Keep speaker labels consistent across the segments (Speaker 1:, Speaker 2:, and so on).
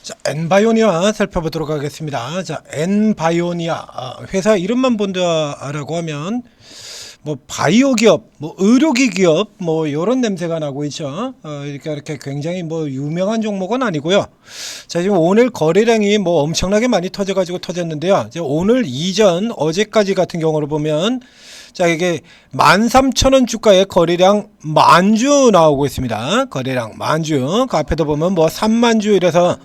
Speaker 1: 자, 엔바이오니아 살펴보도록 하겠습니다. 자, 엔바이오니아 회사 이름만 본다라고 하면 뭐 바이오 기업, 뭐 의료기 기업, 뭐 이런 냄새가 나고 있죠. 이렇게 굉장히 뭐 유명한 종목은 아니고요. 자, 지금 오늘 거래량이 뭐 엄청나게 많이 터졌는데요. 이제 오늘 이전 어제까지 같은 경우를 보면 자, 이게 13,000원 주가의 거래량 만주 나오고 있습니다. 거래량 만주. 그 앞에도 보면 뭐 3만주 이래서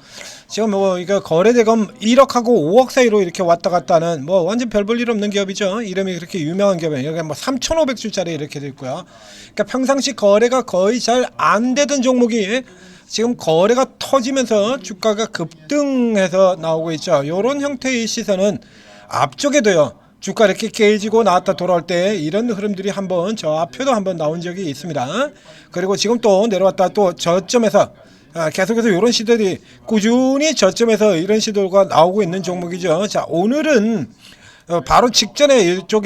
Speaker 1: 지금 뭐 이거 거래대금 1억하고 5억 사이로 이렇게 왔다 갔다 하는 뭐 완전 별 볼 일 없는 기업이죠. 이름이 그렇게 유명한 기업이에요. 여기 뭐 3,500주짜리 이렇게 돼 있고요. 그러니까 평상시 거래가 거의 잘 안 되던 종목이 지금 거래가 터지면서 주가가 급등해서 나오고 있죠. 이런 형태의 시선은 앞쪽에도요. 주가 이렇게 깨지고 나왔다 돌아올 때 이런 흐름들이 한번 저 앞에도 한번 나온 적이 있습니다. 그리고 지금 또 내려왔다 또 저점에서 계속해서 이런 시도들이 꾸준히 저점에서 이런 시도가 나오고 있는 종목이죠. 자, 오늘은 바로 직전에 이쪽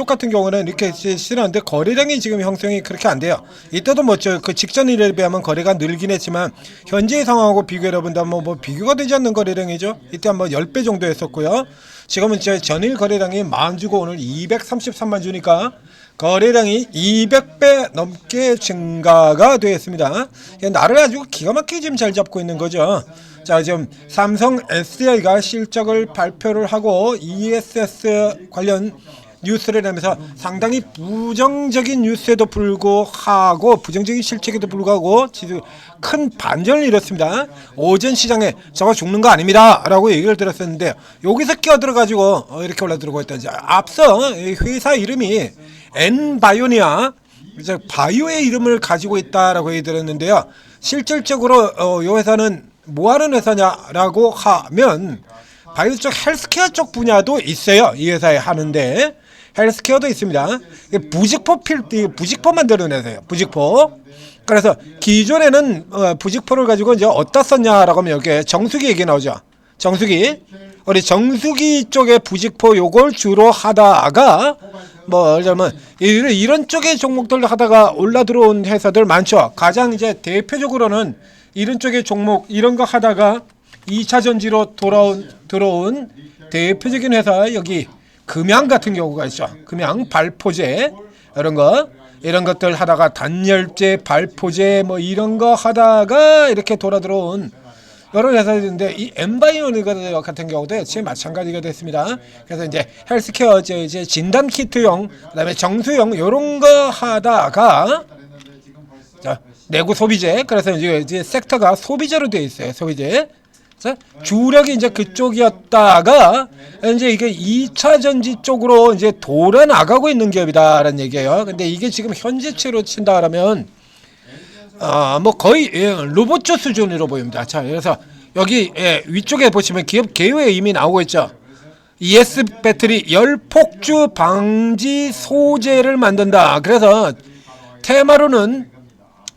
Speaker 1: 같은 경우는 이렇게 실었는데 거래량이 지금 형성이 그렇게 안 돼요. 이때도 뭐 그 직전 일에 비하면 거래가 늘긴 했지만 현재의 상황하고 비교해 본다면 뭐 비교가 되지 않는 거래량이죠. 이때 한번 10배 정도 했었고요. 지금은 전일 거래량이 만 주고 오늘 233만 주니까 거래량이 200배 넘게 증가가 되었습니다. 나를 아주 기가 막히게 지금 잘 잡고 있는 거죠. 자, 지금 삼성 SDI가 실적을 발표를 하고 ESS 관련 뉴스를 내면서 상당히 부정적인 뉴스에도 불구하고 부정적인 실적에도 불구하고 큰 반전을 이뤘습니다. 오전 시장에 저거 죽는 거 아닙니다 라고 얘기를 들었었는데 여기서 끼어들어가지고 이렇게 올라들고 있다. 앞서 회사 이름이 엔바이오니아 바이오의 이름을 가지고 있다라고 얘기 들었는데요. 실질적으로 이 회사는 뭐하는 회사냐라고 하면 바이오 쪽 헬스케어 쪽 분야도 있어요. 이 회사에 하는데 헬스케어도 있습니다. 부직포 만드는 회사예요. 부직포. 그래서 기존에는 부직포를 가지고 이제 어디다 썼냐라고 하면 여기에 정수기 얘기 나오죠. 정수기. 우리 정수기 쪽의 부직포 요걸 주로 하다가 뭐 그러면 이런 쪽의 종목들 하다가 올라 들어온 회사들 많죠. 가장 이제 대표적으로는 이런 쪽의 종목 이런 거 하다가 2차 전지로 들어온 대표적인 회사 여기 금양 같은 경우가 있죠. 금양 발포제 이런 것들 하다가 단열재 발포제 뭐 이런 거 하다가 이렇게 돌아 들어온 여러 회사들인데 이 엔바이오니아 같은 경우도 역시 마찬가지가 됐습니다. 그래서 이제 헬스케어 이제 진단 키트용 그다음에 정수용 이런 거 하다가 자, 내구 소비재. 그래서 이제 섹터가 소비재로 되어 있어요. 소비재. 주력이 이제 그쪽이었다가 이제 이게 2차 전지 쪽으로 이제 돌아 나가고 있는 기업이다라는 얘기예요. 근데 이게 지금 현재치로 친다 그러면 뭐 거의 로봇주 수준으로 보입니다. 자, 그래서 여기 위쪽에 보시면 기업 개요에 이미 나오고 있죠. ES 배터리 열폭주 방지 소재를 만든다. 그래서 테마로는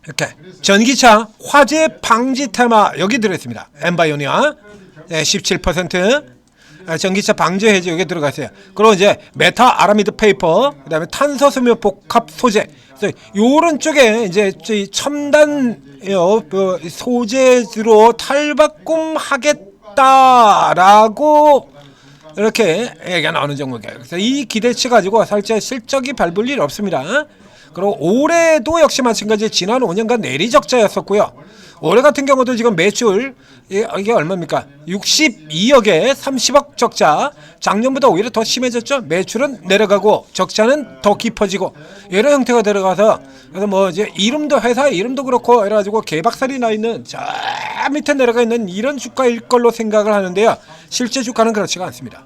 Speaker 1: 이렇게 전기차 화재 방지 테마 여기 들어있습니다. 엔바이오니아 17% 전기차 방지 해제 여기 들어갔어요. 그리고 이제 메타 아라미드 페이퍼 그다음에 탄소 섬유 복합 소재 요런 쪽에 이제 첨단 소재로 탈바꿈하겠다라고 이렇게 얘기가 나오는 종목이에요. 그래서 이 기대치 가지고 살짝 실적이 밟을 일 없습니다. 그리고 올해도 역시 마찬가지 지난 5년간 내리적자였었고요. 올해 같은 경우도 지금 매출 이게 얼마입니까? 62억에 30억 적자. 작년보다 오히려 더 심해졌죠. 매출은 내려가고 적자는 더 깊어지고 이런 형태가 들어가서 그래서 뭐 이제 이름도 회사 이름도 그렇고 이래가지고 개박살이 나 있는 저 밑에 내려가 있는 이런 주가일 걸로 생각을 하는데요. 실제 주가는 그렇지가 않습니다.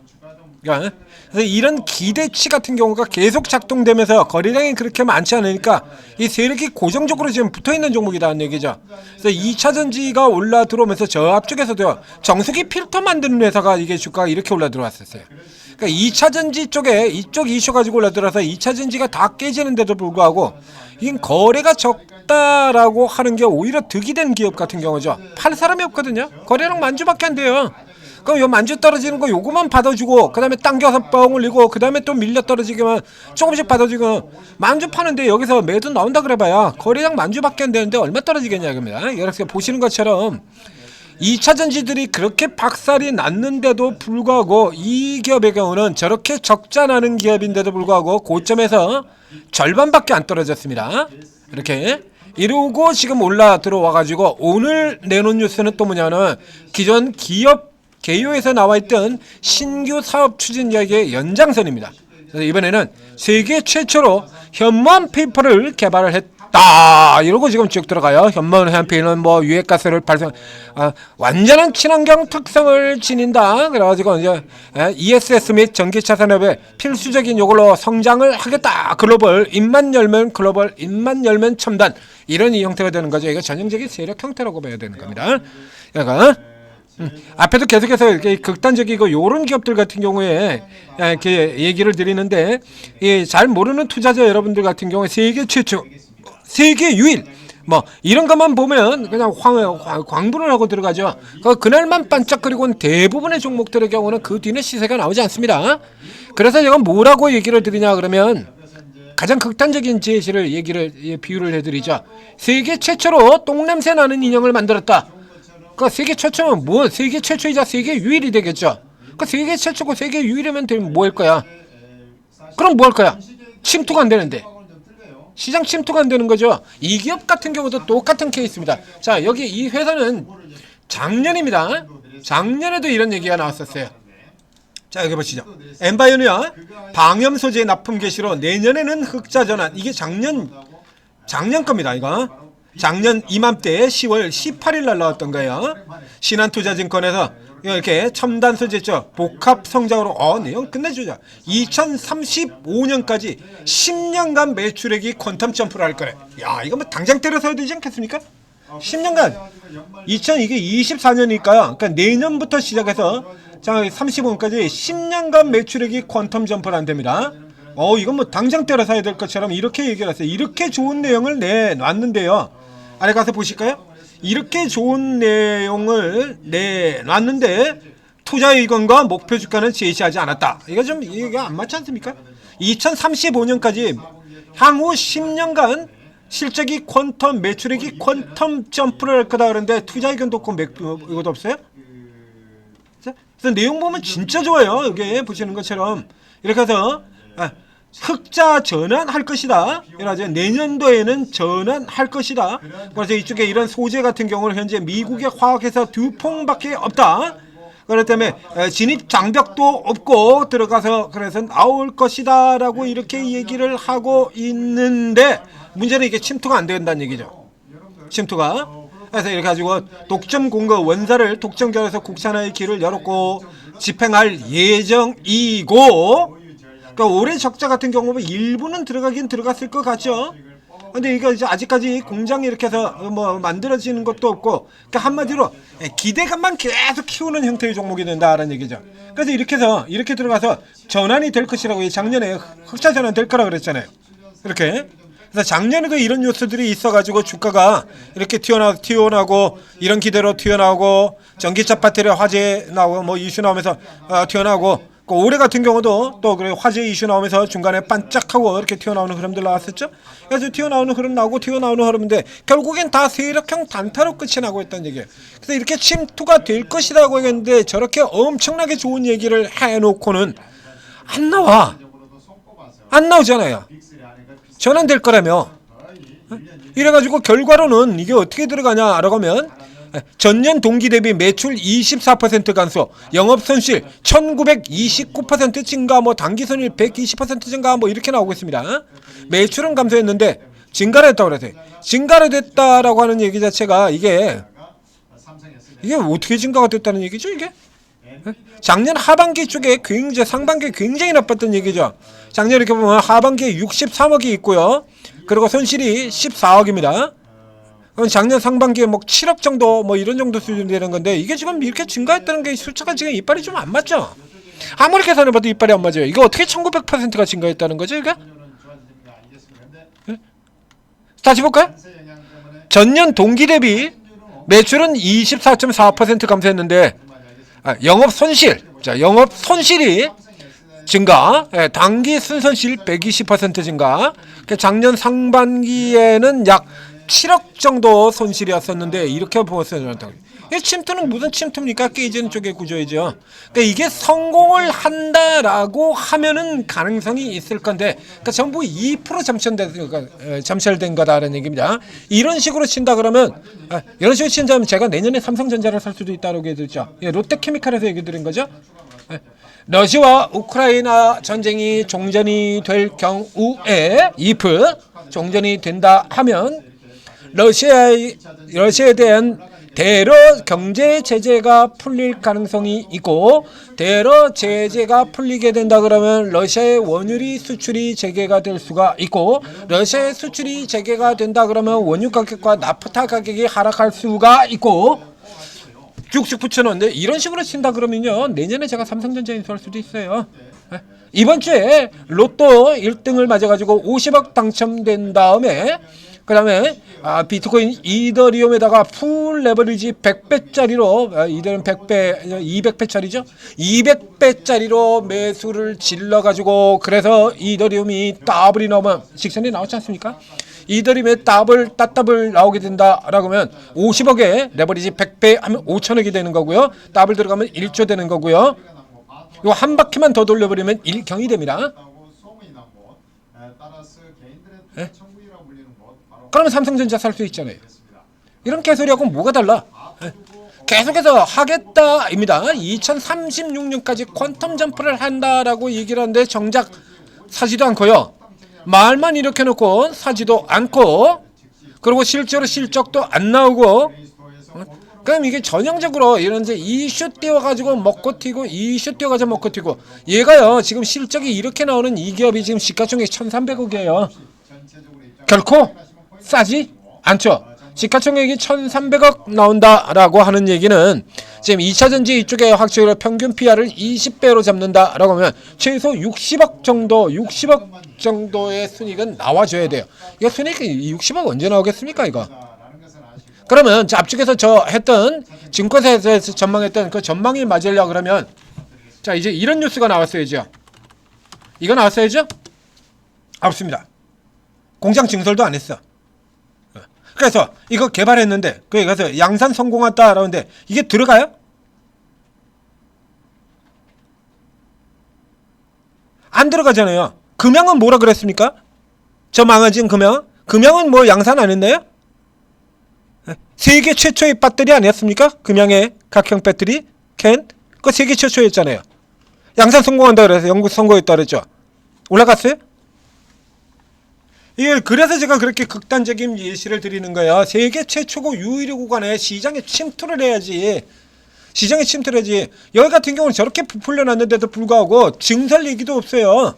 Speaker 1: 그래서 이런 기대치 같은 경우가 계속 작동되면서 거래량이 그렇게 많지 않으니까 이 세력이 고정적으로 지금 붙어있는 종목이라는 얘기죠. 그래서 2차 전지가 올라 들어오면서 저 앞쪽에서도요. 정수기 필터 만드는 회사가 이게 주가가 이렇게 올라 들어왔었어요. 그러니까 2차 전지 쪽에 이쪽 이슈 가지고 올라 들어와서 2차 전지가 다 깨지는데도 불구하고 이 거래가 적다라고 하는 게 오히려 득이 된 기업 같은 경우죠. 팔 사람이 없거든요. 거래량 만주밖에 안 돼요. 그럼 요 만주 떨어지는 거 요거만 받아주고 그 다음에 당겨서 뻥 올리고 그 다음에 또 밀려 떨어지기만 조금씩 받아주고 만주 파는데 여기서 매도 나온다 그래봐야 거래량 만주밖에 안 되는데 얼마 떨어지겠냐 겁니다. 이렇게 보시는 것처럼 2차 전지들이 그렇게 박살이 났는데도 불구하고 이 기업의 경우는 저렇게 적자 나는 기업인데도 불구하고 고점에서 절반밖에 안 떨어졌습니다. 이렇게 이러고 지금 올라 들어와 가지고 오늘 내놓은 뉴스는 또 뭐냐면 기존 기업 개요에서 나와 있던 신규 사업 추진 이야기의 연장선입니다. 그래서 이번에는 세계 최초로 현무암 페이퍼를 개발을 했다. 이러고 지금 쭉 들어가요. 현무암 페이퍼는 뭐 유해가스를 발생, 완전한 친환경 특성을 지닌다. 그래가지고 이제 ESS 및 전기차 산업의 필수적인 요걸로 성장을 하겠다. 글로벌 입만 열면 글로벌 입만 열면 첨단 이런 이 형태가 되는 거죠. 이거 전형적인 세력 형태라고 봐야 되는 겁니다. 그러니까 앞에도 계속해서 이렇게 극단적이고 요런 기업들 같은 경우에 이렇게 얘기를 드리는데 잘 모르는 투자자 여러분들 같은 경우에 세계 최초, 세계 유일 뭐 이런 것만 보면 그냥 광분을 하고 들어가죠. 그날만 반짝거리고는 대부분의 종목들의 경우는 그 뒤는 시세가 나오지 않습니다. 그래서 제가 뭐라고 얘기를 드리냐 그러면 가장 극단적인 제시를 비유를 해드리죠. 세계 최초로 똥냄새 나는 인형을 만들었다. 그 세계 최초면 뭐 세계 최초이자 세계 유일이 되겠죠. 그 세계 최초고 세계 유일이면 뭐 할 거야? 그럼 뭐 할 거야? 침투가 안 되는데. 시장 침투가 안 되는 거죠. 이 기업 같은 경우도 똑같은 케이스입니다. 자, 여기 이 회사는 작년입니다. 작년에도 이런 얘기가 나왔었어요. 자, 여기 보시죠. 엔바이오니아 방염 소재 납품 개시로 내년에는 흑자 전환. 이게 작년 겁니다. 이거. 작년 이맘때 10월 18일 날 나왔던 거예요. 신한투자증권에서 이렇게 첨단 소재죠. 복합 성장으로 내용 끝내주자. 2035년까지 10년간 매출액이 퀀텀 점프를 할 거래. 야, 이거 뭐 당장 때려서야 되지 않겠습니까? 10년간. 이게 24년이니까요. 그러니까 내년부터 시작해서 35년까지 10년간 매출액이 퀀텀 점프를 한답니다. 이건 뭐 당장 때려서야 될 것처럼 이렇게 얘기를 했어요. 이렇게 좋은 내용을 내놨는데요. 아래 가서 보실까요? 이렇게 좋은 내용을 내놨는데 투자 의견과 목표 주가는 제시하지 않았다. 이거 좀 이게 안 맞지 않습니까? 2035년까지 향후 10년간 실적이 퀀텀 매출액이 퀀텀 점프를 할 거다 그러는데 투자 의견도 없고 이것도 없어요? 그래서 내용 보면 진짜 좋아요. 여기 보시는 것처럼 이렇게 해서 흑자 전환할 것이다. 이라죠. 내년도에는 전환할 것이다. 그래서 이쪽에 이런 소재 같은 경우는 현재 미국의 화학회사 듀퐁밖에 없다. 그렇기 때문에 진입 장벽도 없고 들어가서 그래서 나올 것이다라고 이렇게 얘기를 하고 있는데 문제는 이게 침투가 안 된다는 얘기죠. 침투가. 그래서 이렇게 가지고 독점 공급 원사를 독점결에서 국산화의 길을 열었고 집행할 예정이고. 그러니까 올해 적자 같은 경우는 일부는 들어가긴 들어갔을 것 같죠. 근데 이거 이제 아직까지 공장이 이렇게 해서 뭐 만들어지는 것도 없고, 그러니까 한마디로 기대감만 계속 키우는 형태의 종목이 된다라는 얘기죠. 그래서 이렇게 해서 이렇게 들어가서 전환이 될 것이라고 작년에 흑자 전환 될 거라고 그랬잖아요. 이렇게. 그래서 작년에도 이런 뉴스들이 있어가지고 주가가 이렇게 튀어나오고 이런 기대로 튀어나오고 전기차 배터리 화재 나오고 뭐 이슈 나오면서 튀어나오고. 올해 같은 경우도 또 그래 화재 이슈 나오면서 중간에 반짝하고 이렇게 튀어나오는 흐름들 나왔었죠. 그래서 튀어나오는 흐름 나오고 튀어나오는 흐름인데 결국엔 다 세력형 단타로 끝이 나고 있다는 얘기예요. 그래서 이렇게 침투가 될 것이라고 했는데 저렇게 엄청나게 좋은 얘기를 해놓고는 안 나오잖아요. 전환될 거라며. 이래가지고 결과로는 이게 어떻게 들어가냐라고 하면 전년 동기 대비 매출 24% 감소, 영업손실 1929% 증가, 뭐 당기손실 120% 증가, 뭐 이렇게 나오고 있습니다. 매출은 감소했는데 증가를 했다고 그래서 증가를 됐다라고 하는 얘기 자체가 이게 어떻게 증가가 됐다는 얘기죠, 이게? 작년 하반기 쪽에 상반기에 굉장히 나빴던 얘기죠. 작년 이렇게 보면 하반기에 63억이 있고요. 그리고 손실이 14억입니다. 그럼 작년 상반기에 뭐 7억 정도 뭐 이런 정도 수준이 되는 건데 이게 지금 이렇게 증가했다는 게 숫자가 지금 이빨이 좀 안 맞죠? 아무리 계산해봐도 이빨이 안 맞아요. 이거 어떻게 1900%가 증가했다는 거죠, 이게? 네? 다시 볼까요? 전년 동기 대비 매출은 24.4% 감소했는데 영업 손실이 증가, 당기 순손실 120% 증가. 작년 상반기에는 약 7억 정도 손실이었었는데 이렇게 보았어요. 이 침투는 무슨 침투입니까? 깨지는 쪽의 구조이죠. 그러니까 이게 성공을 한다라고 하면은 가능성이 있을 건데, 그러니까 전부 2% 잠철된 거다라는 얘기입니다. 이런 식으로 친다 그러면, 이런 식으로 친다면 제가 내년에 삼성전자를 살 수도 있다고 얘기했죠. 롯데케미칼에서 얘기 드린 거죠. 러시아와 우크라이나 전쟁이 종전이 될 경우에, if 종전이 된다 하면 러시아에 대한 대러 경제 제재가 풀릴 가능성이 있고, 대러 제재가 풀리게 된다 그러면 러시아의 원유리 수출이 재개가 될 수가 있고, 러시아의 수출이 재개가 된다 그러면 원유 가격과 나프타 가격이 하락할 수가 있고, 쭉쭉 붙여놓는데 이런 식으로 친다 그러면요, 내년에 제가 삼성전자 인수할 수도 있어요. 이번 주에 로또 1등을 맞아가지고 50억 당첨된 다음에, 그 다음에 비트코인 이더리움에다가 풀 레버리지 100배짜리로, 이들은 100배 200배짜리죠 200배짜리로 매수를 질러가지고, 그래서 이더리움이 더블이 나오면 직선이 나오지 않습니까? 이더리움에 따블 나오게 된다라고 하면 50억에 레버리지 100배 하면 5천억이 되는 거고요. 더블 들어가면 1조 되는 거고요. 이거 한 바퀴만 더 돌려버리면 1경이 됩니다. 네? 그러면 삼성전자 살 수 있잖아요. 이런 개소리하고 뭐가 달라? 네. 계속해서 하겠다입니다. 2036년까지 퀀텀 점프를 한다라고 얘기를 하는데 정작 사지도 않고요. 말만 이렇게 놓고 사지도 않고, 그리고 실제로 실적도 안 나오고, 그럼 이게 전형적으로 이런 이제 이슈 띄워가지고 먹고 튀고, 이슈 띄워가지고 먹고 튀고, 얘가요 지금 실적이 이렇게 나오는 이 기업이 지금 시가총액 1,300억이에요. 결코 싸지 않죠. 시가총액이 1,300억 나온다라고 하는 얘기는 지금 2차전지 이쪽에 확실히 평균 PR을 20배로 잡는다라고 하면 최소 60억 정도의 순익은 나와줘야 돼요. 이거 순익이 60억 언제 나오겠습니까 이거? 그러면 앞쪽에서 저 했던 증권사에서 전망했던 그 전망이 맞으려고 그러면, 자 이제 이런 뉴스가 나왔어야죠. 이거 나왔어야죠? 없습니다. 공장 증설도 안 했어. 그래서 이거 개발했는데 거기 가서 양산 성공했다라는데 이게 들어가요? 안 들어가잖아요. 금양은 뭐라 그랬습니까? 저 망가진 금양은 뭐 양산 안 했나요? 세계 최초의 배터리 아니었습니까? 금양의 각형 배터리 캔, 그거 세계 최초였잖아요. 양산 성공한다 그래서 영국 선거했다 그랬죠. 올라갔어요? 예, 그래서 제가 그렇게 극단적인 예시를 드리는 거예요. 세계 최초고 유일의 구간에 시장에 침투를 해야지. 시장에 침투를 해야지. 여기 같은 경우는 저렇게 부풀려 놨는데도 불구하고 증설 얘기도 없어요.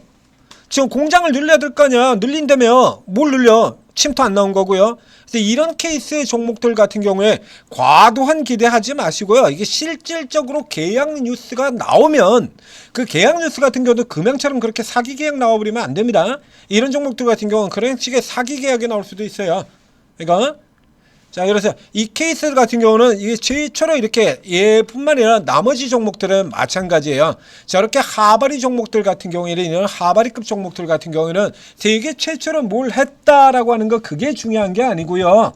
Speaker 1: 지금 공장을 늘려야 될 거 아니야. 늘린다며. 뭘 늘려? 침투 안 나온 거고요. 그래서 이런 케이스의 종목들 같은 경우에 과도한 기대하지 마시고요. 이게 실질적으로 계약 뉴스가 나오면, 그 계약 뉴스 같은 경우도 금양처럼 그렇게 사기 계약 나와버리면 안 됩니다. 이런 종목들 같은 경우는 그런 식의 사기 계약이 나올 수도 있어요. 그러니까 자, 그래서 이 케이스 같은 경우는 이게 최초로 이렇게 얘뿐만 아니라 나머지 종목들은 마찬가지예요. 저렇게 하바리 종목들 같은 경우에는, 이런 하바리급 종목들 같은 경우에는 세계 최초로 뭘 했다라고 하는 거, 그게 중요한 게 아니고요.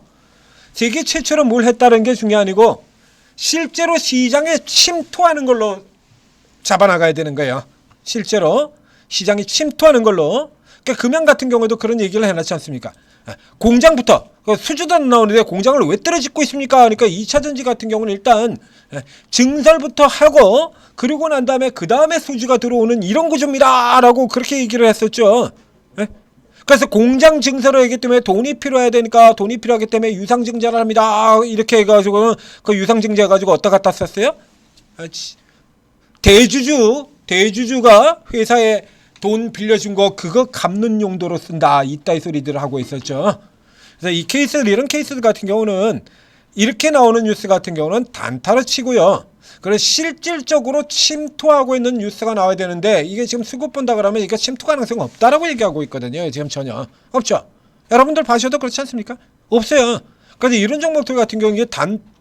Speaker 1: 세계 최초로 뭘 했다는 게 중요한 아니고 실제로 시장에 침투하는 걸로 잡아나가야 되는 거예요. 실제로 시장에 침투하는 걸로. 그러니까 금양 같은 경우에도 그런 얘기를 해놨지 않습니까? 공장부터 수주도 안 나오는데 공장을 왜 떨어짓고 있습니까? 그러니까 2차전지 같은 경우는 일단 증설부터 하고, 그리고 난 다음에 그 다음에 수주가 들어오는 이런 구조입니다 라고 그렇게 얘기를 했었죠. 그래서 공장 증설을 하기 때문에 돈이 필요해야 되니까, 돈이 필요하기 때문에 유상증자를 합니다 이렇게 해가지고 그 유상증자 해가지고 어디다 갖다 썼어요? 대주주가 회사에 돈 빌려준 거 그거 갚는 용도로 쓴다, 이따위 소리들을 하고 있었죠. 그래서 이 케이스, 이런 케이스 같은 경우는 이렇게 나오는 뉴스 같은 경우는 단타로 치고요. 그래서 실질적으로 침투하고 있는 뉴스가 나와야 되는데, 이게 지금 수급 본다 그러면 이게 침투 가능성 없다라고 얘기하고 있거든요. 지금 전혀 없죠. 여러분들 봐셔도 그렇지 않습니까? 없어요. 그래서 이런 종목들 같은 경우에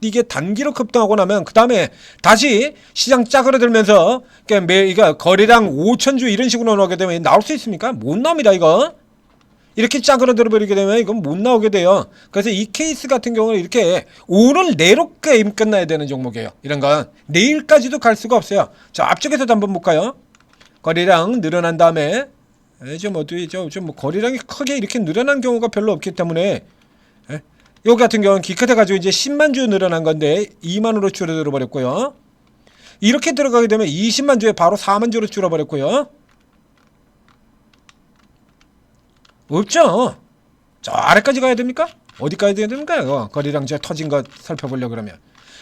Speaker 1: 이게 단기로 급등하고 나면 그 다음에 다시 시장 짜그러들면서 그러니까 거래량 5천주 이런 식으로 나오게 되면 나올 수 있습니까? 못 나옵니다 이거. 이렇게 짜그러들어 버리게 되면 이건 못 나오게 돼요. 그래서 이 케이스 같은 경우는 이렇게 오늘 내로 게임 끝나야 되는 종목이에요. 이런 건 내일까지도 갈 수가 없어요. 자, 앞쪽에서도 한번 볼까요? 거래량 늘어난 다음에 좀 거래량이 크게 이렇게 늘어난 경우가 별로 없기 때문에 여기 같은 경우는 기껏 해가지고 이제 10만 주 늘어난 건데 2만으로 줄어들어 버렸고요. 이렇게 들어가게 되면 20만 주에 바로 4만 주로 줄어버렸고요. 없죠. 저 아래까지 가야 됩니까? 어디까지 가야 됩니까? 거래량 이제 터진 거 살펴보려고 그러면.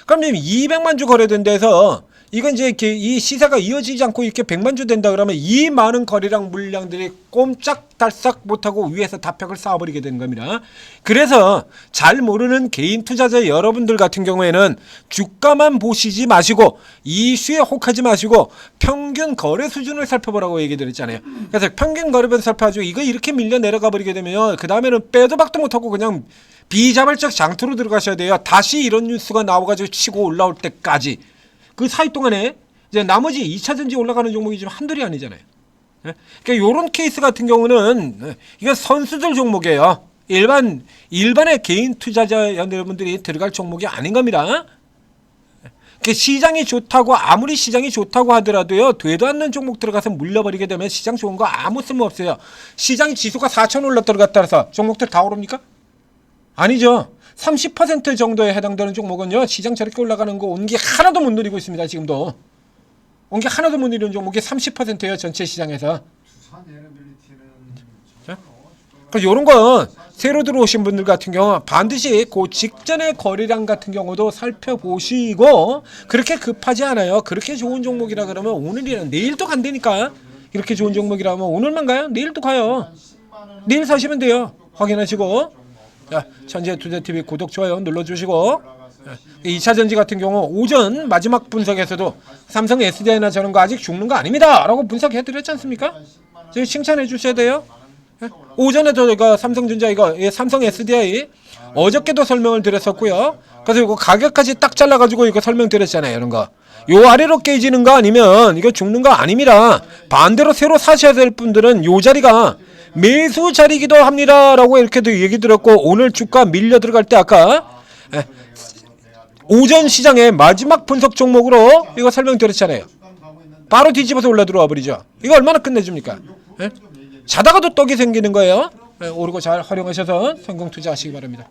Speaker 1: 그럼 지금 200만 주 거래된 데서 이건 이제 이렇게 이 시세가 이어지지 않고 이렇게 100만 주 된다 그러면 이 많은 거래량 물량들이 꼼짝달싹 못하고 위에서 다벽을 쌓아버리게 되는 겁니다. 그래서 잘 모르는 개인 투자자 여러분들 같은 경우에는 주가만 보시지 마시고 이슈에 혹하지 마시고 평균 거래 수준을 살펴보라고 얘기 드렸잖아요. 그래서 평균 거래변 살펴가지고 이거 이렇게 밀려 내려가 버리게 되면 그 다음에는 빼도 박도 못하고 그냥 비자발적 장투로 들어가셔야 돼요. 다시 이런 뉴스가 나와가지고 치고 올라올 때까지. 그 사이 동안에 이제 나머지 2차전지 올라가는 종목이 지금 한둘이 아니잖아요. 그러니까 이런 케이스 같은 경우는 이거 선수들 종목이에요. 일반의 개인 투자자 여러분들이 들어갈 종목이 아닌 겁니다. 시장이 좋다고 아무리 시장이 좋다고 하더라도요. 되도 않는 종목 들어가서 물려버리게 되면 시장 좋은 거 아무 쓸모 없어요. 시장이 지수가 4천 올라 들어갔다 해서 종목들 다 오릅니까? 아니죠. 30% 정도에 해당되는 종목은요. 시장 저렇게 올라가는 거 온 게 하나도 못 누리고 있습니다. 지금도. 온 게 하나도 못 누리는 종목이 30%예요. 전체 시장에서. 그래서 이런 건 새로 들어오신 분들 같은 경우 반드시 그 직전의 거래량 같은 경우도 살펴보시고 그렇게 급하지 않아요. 그렇게 좋은 종목이라 그러면 오늘이나 내일도 간다니까. 이렇게 좋은 종목이라면 오늘만 가요? 내일도 가요. 내일 사시면 돼요. 확인하시고. 자, 천재투자TV 구독, 좋아요 눌러주시고 2차전지 같은 경우 오전 마지막 분석에서도 삼성 SDI나 저런 거 아직 죽는 거 아닙니다 라고 분석해드렸지 않습니까? 칭찬해 주셔야 돼요. 오전에도 이거 삼성전자 이거 삼성 SDI 어저께도 설명을 드렸었고요. 그래서 이거 가격까지 딱 잘라가지고 이거 설명드렸잖아요. 이런 거. 요 아래로 깨지는 거 아니면 이거 죽는 거 아닙니다. 반대로 새로 사셔야 될 분들은 요 자리가 매수 자리기도 합니다 라고 이렇게도 얘기 들었고 오늘 주가 밀려 들어갈 때 아까 오전 시장의 마지막 분석 종목으로 이거 설명드렸잖아요. 바로 뒤집어서 올라 들어와 버리죠. 이거 얼마나 끝내줍니까? 자다가도 떡이 생기는 거예요. 오르고 잘 활용하셔서 성공 투자하시기 바랍니다.